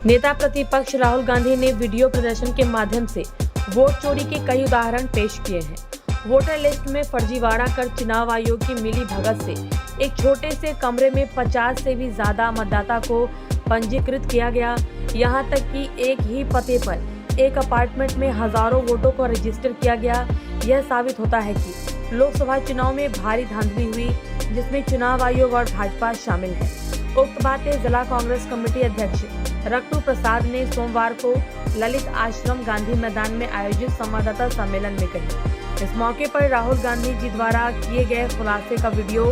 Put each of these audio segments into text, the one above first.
नेता प्रतिपक्ष राहुल गांधी ने वीडियो प्रदर्शन के माध्यम से वोट चोरी के कई उदाहरण पेश किए हैं। वोटर लिस्ट में फर्जीवाड़ा कर चुनाव आयोग की मिली भगत से एक छोटे से कमरे में 50 से भी ज्यादा मतदाता को पंजीकृत किया गया। यहां तक कि एक ही पते पर एक अपार्टमेंट में हजारों वोटों को रजिस्टर किया गया। यह साबित होता है कि लोकसभा चुनाव में भारी धांधली हुई, जिसमें चुनाव आयोग और भाजपा शामिल है। उक्त बातें जिला कांग्रेस कमेटी अध्यक्ष रक्तू प्रसाद ने सोमवार को ललित आश्रम गांधी मैदान में आयोजित संवाददाता सम्मेलन में कही। इस मौके पर राहुल गांधी जी द्वारा किए गए खुलासे का वीडियो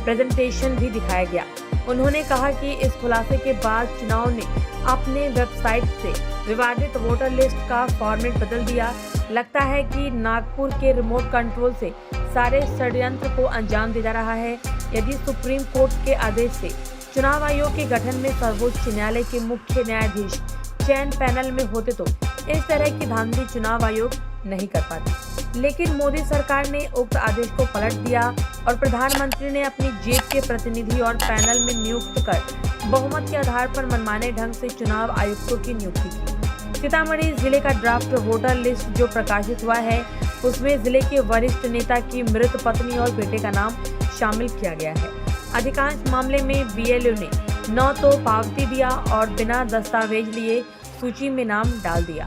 प्रेजेंटेशन भी दिखाया गया। उन्होंने कहा कि इस खुलासे के बाद चुनाव ने अपने वेबसाइट से विवादित वोटर लिस्ट का फॉर्मेट बदल दिया। लगता है कि नागपुर के रिमोट कंट्रोल से सारे षड्यंत्र को अंजाम दिया जा रहा है। यदि सुप्रीम कोर्ट के आदेश से चुनाव आयोग के गठन में सर्वोच्च न्यायालय के मुख्य न्यायाधीश चयन पैनल में होते तो इस तरह की धांधली चुनाव आयोग नहीं कर पाती। लेकिन मोदी सरकार ने उक्त आदेश को पलट दिया और प्रधानमंत्री ने अपनी जेब के प्रतिनिधि और पैनल में नियुक्त कर बहुमत के आधार पर मनमाने ढंग से चुनाव आयुक्तों की नियुक्ति की। सीतामढ़ी जिले का ड्राफ्ट वोटर लिस्ट जो प्रकाशित हुआ है, उसमें जिले के वरिष्ठ नेता की मृत पत्नी और बेटे का नाम शामिल किया गया है। अधिकांश मामले में बीएलओ ने न तो पावती दिया और बिना दस्तावेज लिए सूची में नाम डाल दिया।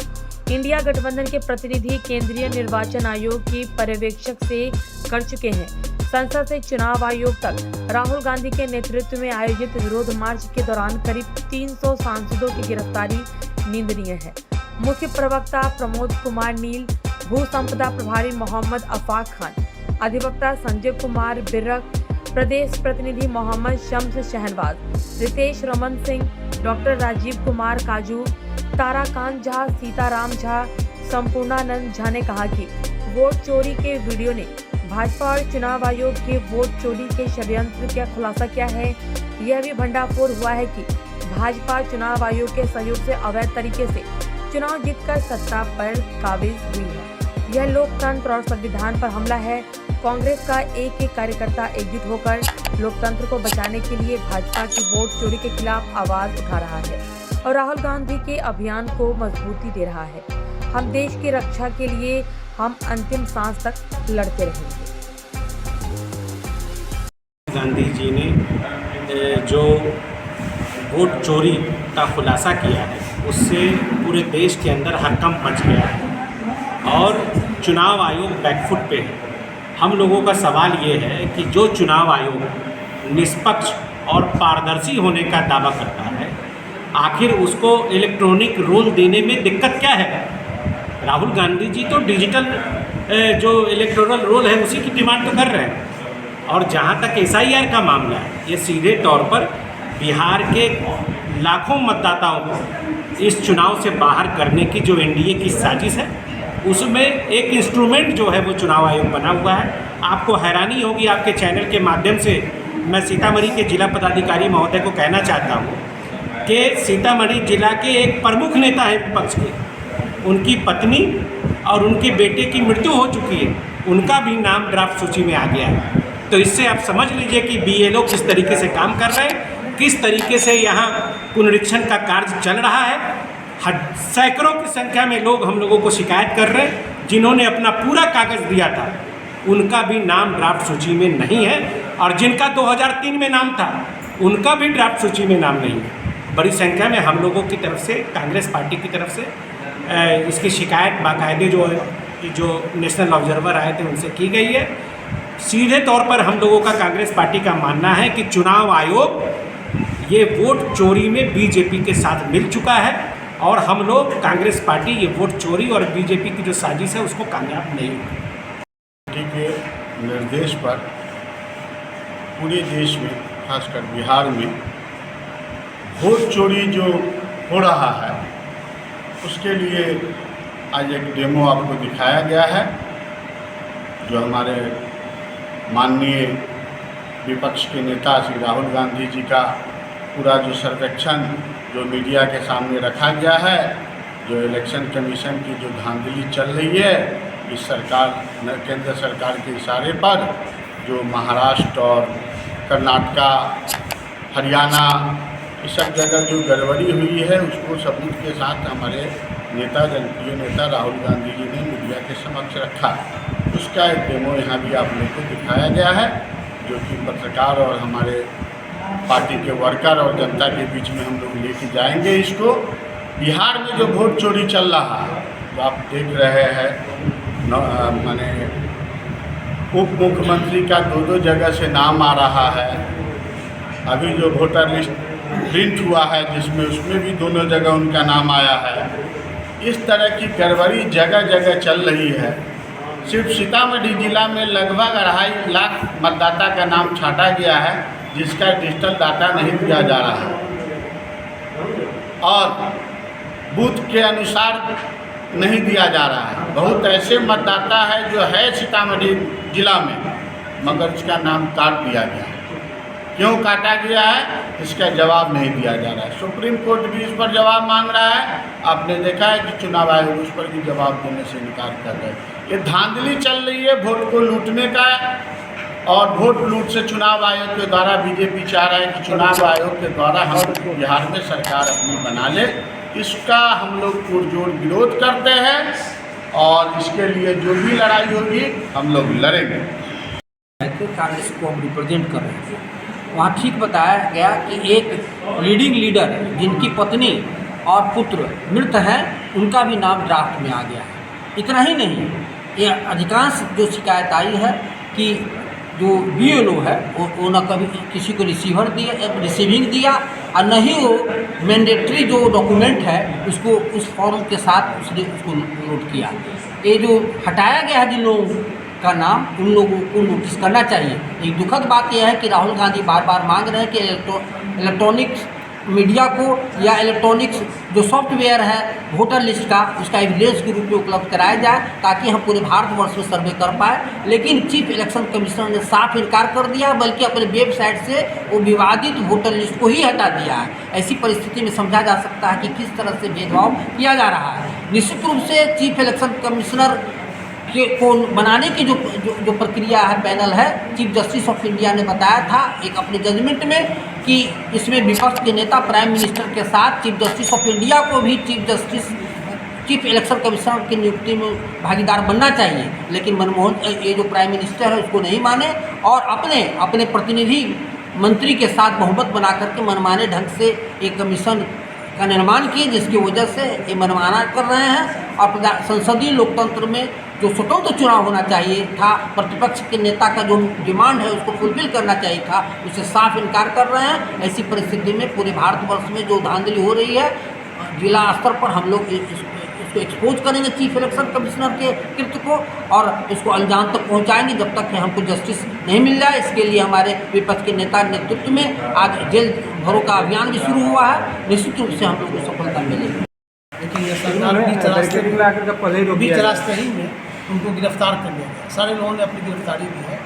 इंडिया गठबंधन के प्रतिनिधि केंद्रीय निर्वाचन आयोग की पर्यवेक्षक से कर चुके हैं। संसद से चुनाव आयोग तक राहुल गांधी के नेतृत्व में आयोजित विरोध मार्च के दौरान करीब 300 सांसदों की गिरफ्तारी निंदनीय है। मुख्य प्रवक्ता प्रमोद कुमार नील, भू संपदा प्रभारी मोहम्मद अफाक खान, अधिवक्ता संजय कुमार बिर्रक, प्रदेश प्रतिनिधि मोहम्मद शम्स शहनवाज, रितेश रमन सिंह, डॉक्टर राजीव कुमार काजू, ताराकांत झा, सीताराम झा, संपूर्णानंद झा ने कहा कि वोट चोरी के वीडियो ने भाजपा और चुनाव आयोग के वोट चोरी के षड्यंत्र का खुलासा किया है। यह भी भंडाफोड़ हुआ है कि भाजपा चुनाव आयोग के सहयोग से अवैध तरीके से चुनाव जीतकर सत्ता पर काबिज हुई है। यह लोकतंत्र और संविधान पर हमला है। कांग्रेस का एक एक कार्यकर्ता एकजुट होकर लोकतंत्र को बचाने के लिए भाजपा की वोट चोरी के खिलाफ आवाज उठा रहा है और राहुल गांधी के अभियान को मजबूती दे रहा है। हम देश की रक्षा के लिए हम अंतिम सांस तक लड़ते रहेंगे। गांधी जी ने जो वोट चोरी का खुलासा किया है, उससे पूरे देश के अंदर हड़कंप मच गया है और चुनाव आयोग बैकफुट पे है। हम लोगों का सवाल ये है कि जो चुनाव आयोग निष्पक्ष और पारदर्शी होने का दावा करता है, आखिर उसको इलेक्ट्रॉनिक रोल देने में दिक्कत क्या है? राहुल गांधी जी तो डिजिटल जो इलेक्टोरल रोल है उसी की डिमांड तो कर रहे हैं। और जहाँ तक SIR का मामला है, ये सीधे तौर पर बिहार के लाखों मतदाताओं को इस चुनाव से बाहर करने की जो NDA की साजिश है, उसमें एक इंस्ट्रूमेंट जो है वो चुनाव आयोग बना हुआ है। आपको हैरानी होगी, आपके चैनल के माध्यम से मैं सीतामढ़ी के जिला पदाधिकारी महोदय को कहना चाहता हूँ कि सीतामढ़ी जिला के एक प्रमुख नेता है विपक्ष के, उनकी पत्नी और उनके बेटे की मृत्यु हो चुकी है, उनका भी नाम ड्राफ्ट सूची में आ गया है। तो इससे आप समझ लीजिए कि BLO किस तरीके से काम कर रहे हैं, किस तरीके से यहाँ पुनरीक्षण का कार्य चल रहा है। सैकड़ों की संख्या में लोग हम लोगों को शिकायत कर रहे हैं, जिन्होंने अपना पूरा कागज दिया था उनका भी नाम ड्राफ्ट सूची में नहीं है, और जिनका 2003 में नाम था उनका भी ड्राफ्ट सूची में नाम नहीं है। बड़ी संख्या में हम लोगों की तरफ से, कांग्रेस पार्टी की तरफ से इसकी शिकायत बाकायदे जो नेशनल ऑब्जर्वर आए थे उनसे की गई है। सीधे तौर पर हम लोगों का, कांग्रेस पार्टी का मानना है कि चुनाव आयोग ये वोट चोरी में BJP के साथ मिल चुका है और हम लोग कांग्रेस पार्टी ये वोट चोरी और BJP की जो साजिश है उसको कामयाब नहीं होगी। पार्टी के निर्देश पर पूरे देश में, खासकर बिहार में वोट चोरी जो हो रहा है, उसके लिए आज एक डेमो आपको दिखाया गया है, जो हमारे माननीय विपक्ष के नेता श्री राहुल गांधी जी का पूरा जो सर्वेक्षण जो मीडिया के सामने रखा गया है, जो इलेक्शन कमीशन की जो धांधली चल रही है इस सरकार, केंद्र सरकार के इशारे पर, जो महाराष्ट्र और कर्नाटक, हरियाणा इस सब जगह जो गड़बड़ी हुई है उसको सबूत के साथ हमारे नेता, जनप्रिय नेता राहुल गांधी जी ने मीडिया के समक्ष रखा। उसका एक डेमो यहाँ भी आप लोग को दिखाया गया है, जो कि पत्रकार और हमारे पार्टी के वर्कर और जनता के बीच में हम लोग लेके जाएंगे इसको। बिहार में जो वोट चोरी चल रहा है, तो आप देख रहे हैं, माने उप मुख्यमंत्री का 2 जगह से नाम आ रहा है। अभी जो वोटर लिस्ट प्रिंट हुआ है जिसमें उसमें भी दोनों जगह उनका नाम आया है। इस तरह की गड़बड़ी जगह जगह चल रही है। सिर्फ सीतामढ़ी जिला में लगभग 2.5 लाख मतदाता का नाम छांटा गया है, जिसका डिजिटल डाटा नहीं दिया जा रहा है और बूथ के अनुसार नहीं दिया जा रहा है। बहुत ऐसे मतदाता है जो है सीतामढ़ी जिला में, मगर उसका नाम काट दिया गया है। क्यों काटा गया है, इसका जवाब नहीं दिया जा रहा है। सुप्रीम कोर्ट भी इस पर जवाब मांग रहा है। आपने देखा है कि चुनाव आयोग उस पर भी जवाब देने से इनकार कर रहे हैं। ये धांधली चल रही है वोट को लूटने का, और वोट लूट से चुनाव आयोग के द्वारा बीजेपी चाह रहा है कि चुनाव आयोग के द्वारा हम बिहार में सरकार अपनी बना ले। इसका हम लोग पुरजोर विरोध करते हैं और इसके लिए जो भी लड़ाई होगी हम लोग लड़ेंगे। कांग्रेस को हम रिप्रेजेंट कर रहे हैं। वहाँ ठीक बताया गया कि एक लीडिंग लीडर जिनकी पत्नी और पुत्र मृत हैं, उनका भी नाम ड्राफ्ट में आ गया है। इतना ही नहीं, ये अधिकांश जो शिकायत आई है कि जो BLO है वो न कभी किसी को रिसीविंग दिया और न ही वो मैंडेटरी जो डॉक्यूमेंट है उसको उस फॉर्म के साथ उसने उसको नोट किया। ये जो हटाया गया है जिन लोगों का नाम, उन लोगों को नोटिस करना चाहिए। एक दुखद बात यह है कि राहुल गांधी बार बार मांग रहे हैं कि इलेक्ट्रॉनिक्स मीडिया को या इलेक्ट्रॉनिक्स जो सॉफ्टवेयर है वोटर लिस्ट का, उसका एविडेंस के रूप में उपलब्ध कराया जाए ताकि हम पूरे भारतवर्ष में सर्वे कर पाए। लेकिन चीफ इलेक्शन कमिश्नर ने साफ इनकार कर दिया, बल्कि अपने वेबसाइट से वो विवादित वोटर लिस्ट को ही हटा दिया है। ऐसी परिस्थिति में समझा जा सकता है कि किस तरह से भेदभाव किया जा रहा है। निश्चित रूप से चीफ इलेक्शन कमिश्नर को बनाने की जो प्रक्रिया है, पैनल है, चीफ जस्टिस ऑफ इंडिया ने बताया था एक अपने जजमेंट में कि इसमें विपक्ष के नेता प्राइम मिनिस्टर के साथ चीफ जस्टिस ऑफ इंडिया को भी चीफ इलेक्शन कमिश्नर की नियुक्ति में भागीदार बनना चाहिए। लेकिन मनमोहन ये जो प्राइम मिनिस्टर है उसको नहीं माने और अपने प्रतिनिधि मंत्री के साथ मोहब्बत बना करके मनमाने ढंग से एक कमीशन का निर्माण किए, जिसकी वजह से ये मनमाना कर रहे हैं। और संसदीय लोकतंत्र में जो स्वतंत्र चुनाव होना चाहिए था, प्रतिपक्ष के नेता का जो डिमांड है उसको फुलफिल करना चाहिए था, उससे साफ इनकार कर रहे हैं। ऐसी परिस्थिति में पूरे भारतवर्ष में जो धांधली हो रही है, जिला स्तर पर हम लोग इसको एक्सपोज करेंगे चीफ इलेक्शन कमिश्नर के कृत्य को और इसको अंजाम तक पहुंचाएंगे जब तक कि हमको जस्टिस नहीं मिल जाए। इसके लिए हमारे विपक्ष के नेता नेतृत्व में आज जेल भरो का अभियान भी शुरू हुआ है। निश्चित रूप से हम लोग को सफलता मिलेगी। लेकिन ये सरकार बीच रास्ते ही में उनको गिरफ्तार कर लिया गया। सारे लोगों ने अपनी गिरफ्तारी दी है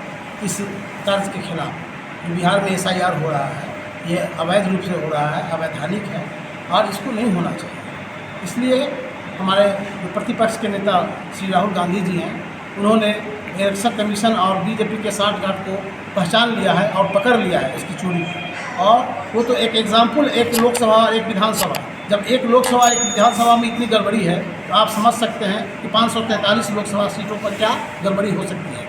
इस तर्ज के खिलाफ। जो बिहार में SIR हो रहा है, ये अवैध रूप से हो रहा है, अवैधानिक है और इसको नहीं होना चाहिए। इसलिए हमारे जो प्रतिपक्ष के नेता श्री राहुल गांधी जी हैं, उन्होंने इलेक्शन कमीशन और बीजेपी के साठगांठ को पहचान लिया है और पकड़ लिया है इसकी चोरी। और वो तो एक एग्जाम्पल, एक लोकसभा और एक विधानसभा, जब एक लोकसभा एक विधानसभा में इतनी गड़बड़ी है तो आप समझ सकते हैं कि 543 लोकसभा सीटों पर क्या गड़बड़ी हो सकती है।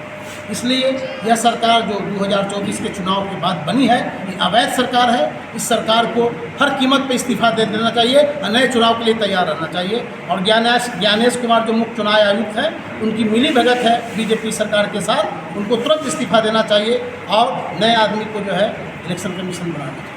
इसलिए यह सरकार जो 2024 के चुनाव के बाद बनी है, ये अवैध सरकार है। इस सरकार को हर कीमत पे इस्तीफा दे देना चाहिए और नए चुनाव के लिए तैयार रहना चाहिए। और ज्ञानेश कुमार जो मुख्य चुनाव आयुक्त हैं, उनकी मिली भगत है बीजेपी सरकार के साथ, उनको तुरंत इस्तीफा देना चाहिए और नए आदमी को जो है इलेक्शन कमीशन बनाना चाहिए।